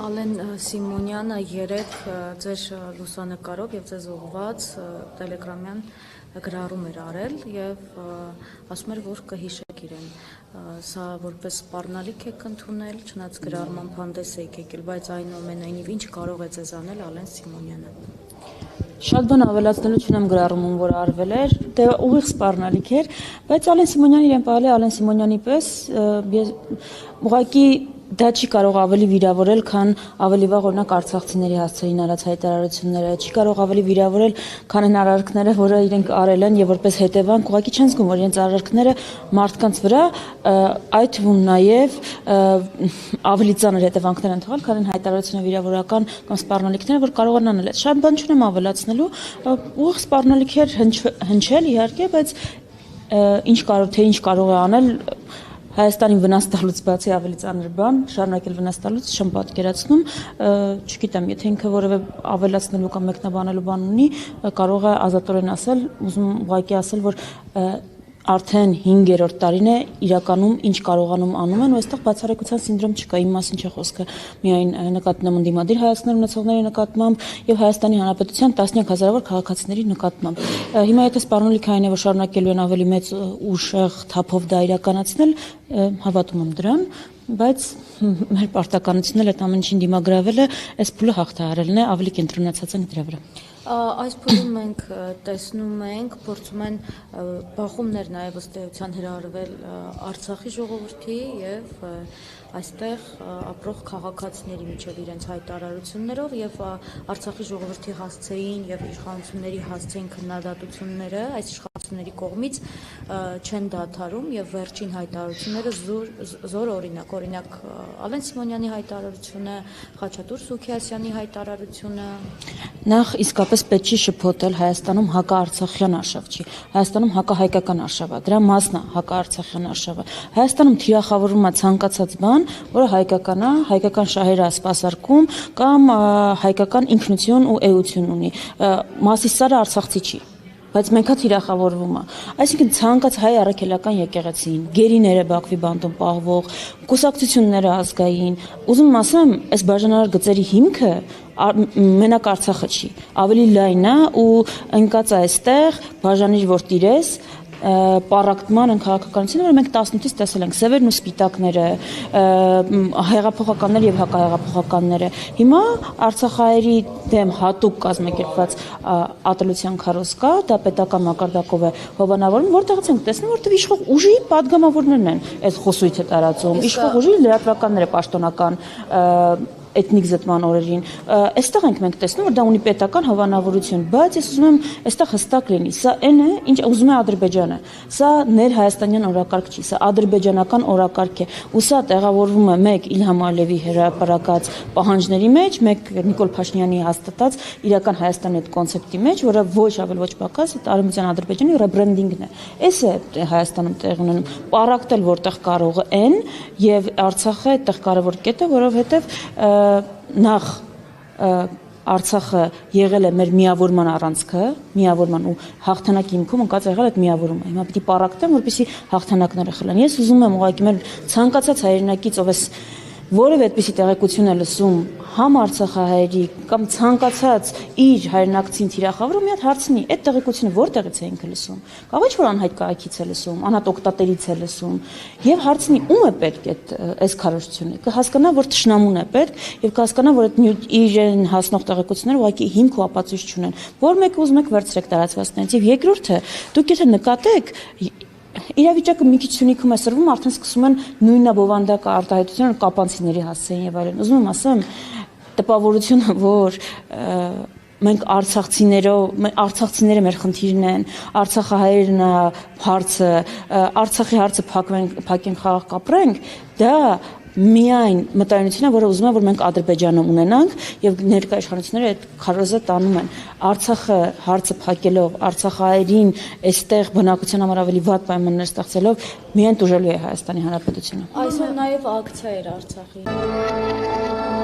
Ալեն Սիմոնյանը երեկ ձեր լուսանկարով եւ ձեզ ուղղված տելեգրամյան գրառում էր արել եւ ասում էր, որ կհիշեք իրեն։ Սա որպես սպառնալիք եք ընդունել, չնայած գրառման հանդես եք եկել, բայց այնուամենայնիվ ինչ կարող է ձեզ անել Ալեն Սիմոնյանը։ Շատ բան ավելացնելու չունեմ գրառումում, որ արվել էր, դե ուղիղ սպառնալիք էր, բայց Ալեն Սիմոնյանը իրեն պահել է Ալեն Սիմոնյանի պես, ուղղակի դա չի կարող ավելի վիրավորել, քան ավելի վաղ օրինակ արցախցիների հասցեին արած հայտարարությունները, չի կարող ավելի վիրավորել, քան այն արարքները, որը իրենք արել են եւ որպես հետևանք ուղղակի չեն զգում, որ իրենց արարքները մարդկանց վրա այդ թվում նաեւ ավելի ծանր հետևանքներ են թողել, քան այն հայտարարությունը վիրավորական կամ սպառնալիքները, որ կարող են անել։ Շատ բան չունեմ ավելացնելու, ուղիղ սպառնալիք էր հնչել իհարկե, բայց ինչ կարող է անել Հայաստանին վնաս տալուց բացի ավելի ծանր բան, շարունակել վնաս տալուց չեմ պատկերացնում, չգիտեմ, եթե ինքը որևէ ավելացնելու կամ մեկնաբանելու բան ունի, կարող է ազատորեն ասել, ուզում ուղղակի ասել, որ արդեն 5-րդ տարին է իրականում ինչ կարողանում անում են, ու այստեղ բացառայնության սինդրոմ չկա, իմ մասին չէ խոսքը, միայն նկատի ունեմ ընդդիմադիր հայացքներ ունեցողների նկատմամբ եւ Հայաստանի Հանրապետության տասնյակ հազարավոր քաղաքացիների նկատմամբ։ Հիմա եթե սպառնալիքը այն է, որ շարունակելու են ավելի մեծ ուժեղ թափով դա իրականացնել, հավատում եմ դրան, բայց մեր պարտականությունն էլ այդ ամեն ինչին դիմագրավել է, այս փուլը հաղթահարելն է, ավելի կենտրոնացած են դրա վրա։ Այս փուլում մենք տեսնում ենք, փորձում են բախումներ նաև ըստ էության հրահրվել Արցախի ժողովրդի եւ այստեղ ապրող քաղաքացիների միջև իրենց հայտարարություններով եւ Արցախի ժողովրդի հասցեին եւ իշխանությունների հասցեին քննադատությունները այս իշխանությունների կողմից չեն դադարում եւ վերջին հայտարարությունները զոր օրինակ Ալեն Սիմոնյանի հայտարարությունը, Խաչատուր Սուքիասյանի հայտարարությունը։ Նախ իսկապես պետք չի շփոթել Հայաստանում հակաարցախյան արշավ չի, Հայաստանում հակահայկական արշավ է, դրա մասն է հակաարցախյան արշավը։ Հայաստանում թիրախավորվում է ցանկացած բան, որը հայկական է, հայկական շահեր է սպասարկում կամ հայկական ինքնություն ու էություն ունի։ Մասիսարը արցախցի չի, բայց մենք թիրախավորվում է։ Այսինքն ցանկաց հայ առաքելական եկեղեցին, գերիները Բաքվի բանտում պահվող, կուսակցությունները ազգային, ուզում եմ ասեմ, այս բաժանարար գծերի հիմքը մենակ Արցախը չի, ավելի լայն է ու ընկած է այստեղ բաժանիր որ տիրես պարակտման են քաղաքականությունը, որ մենք 18-ից տեսել ենք սևերն ու սպիտակները, հեղափոխականները եւ հակահեղափոխականները։ Հիմա Արցախահայերի դեմ հատուկ կազմակերպված ատելության քարոզ կա, դա պետական մակարդակով է հովանավորում, որտեղից ենք տեսնում, որտեղ իշխող ուժի падգամավորներն են այս խոսույթը տարածում, իշխող ուժի լրատվականները պաշտոնական էթնիկ զտման օրերին, այստեղ ենք մենք տեսնում, որ դա ունի պետական հովանավորություն, բայց ես ուզում եմ այստեղ հստակ լինի, սա այն է, ինչ ուզում է Ադրբեջանը, սա ներհայաստանյան օրակարգ չի, սա ադրբեջանական օրակարգ է, ու սա տեղավորվում է մեկ Իլհամ Ալիևի հրապարակած պահանջների մեջ, մեկ Նիկոլ Փաշինյանի հաստատած իրական Հայաստանի այդ կոնցեպտի մեջ, որը ոչ ավել ոչ պակաս արևմտյան Ադրբեջանի ռեբրենդինգն է։ Այս է Հայաստանում տեղ ունենում, պարակտել որտեղ կարող են, եւ Արցախը այդտեղ կարևոր կետ է, որովհետեւ նախ Արցախը եղել է մեր միավորման առանցքը, միավորման ու հաղթանակի հիմքում ընկած եղել այդ միավորումը։ Հիմա պիտի պարակտեմ, որպեսզի հաղթանակները խլեն։ Ես ուզում եմ ուղղակի մեր ցանկացած հայրենակից, ով էս որևէ այդպիսի տեղեկություն է լսում համ արցախահայերի կամ ցանկացած իր հայրենակցին թիրախավորում, մի հատ հարցնի, այդ տեղեկությունը որտեղից է ինքը լսում։ Կարող է որ անհայտ կայքից է լսում, անհատ օկտատերից է լսում, եւ հարցնի ում է պետք այս քարոզությունը։ Կհասկանա, որ թշնամուն է պետք եւ կհասկանա, որ այդ իրեն հասնող տեղեկությունները ուղղակի հիմք ու ապացույց չունեն։ Որ մեկը ուզում եք վերցրեք տարածվածներից եւ երկրորդը, դուք եթե նկատեք իրավիճակը մի քիչ սյունիքում է սրվում, արդեն սկսում են նույնա բովանդակ արտահայտությունը կապանցիների հասցեին եւ այլն։ Ուզում եմ ասեմ, տպավորությունը, որ մենք արցախցիները մեր խնդիրն են, արցախահայերն է հարցը, Արցախի հարցը փակենք խաղաղ կապրենք, դա միայն մտայնություն է, որը ուզում է, որ մենք Ադրբեջանում ունենանք եւ ներկայ իշխանությունները այդ քարոզը տանում են։ Արցախը հարցը փակելով, արցախահայերին այստեղ բնակության համար ավելի վատ պայմաններ ստեղծելով միայն տուժելու է Հայաստանի Հանրապետությունը։ Այսօր նաեւ ակցիա էր Արցախի։